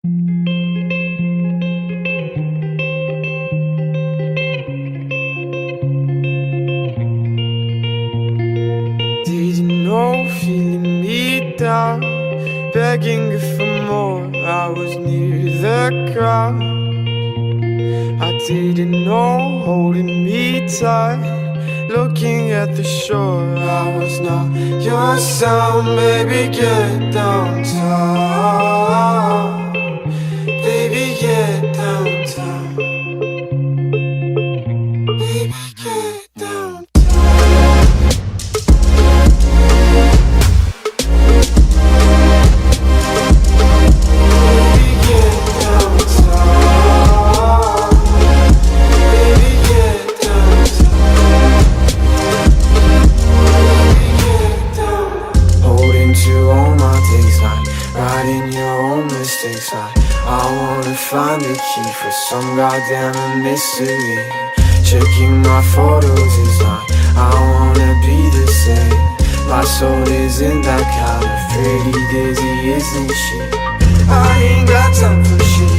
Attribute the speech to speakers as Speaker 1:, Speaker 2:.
Speaker 1: Did you know, feeling me down, begging for more, I was near the ground. I didn't know, holding me tight, looking at the shore. I was not your sound, baby, get downtown. Baby, get downtown. Baby, get downtown. I wanna find the key for some goddamn mystery. Checking my photos is not, I wanna be the same. My soul isn't that kind of pretty dizzy, isn't she? I ain't got time for shit.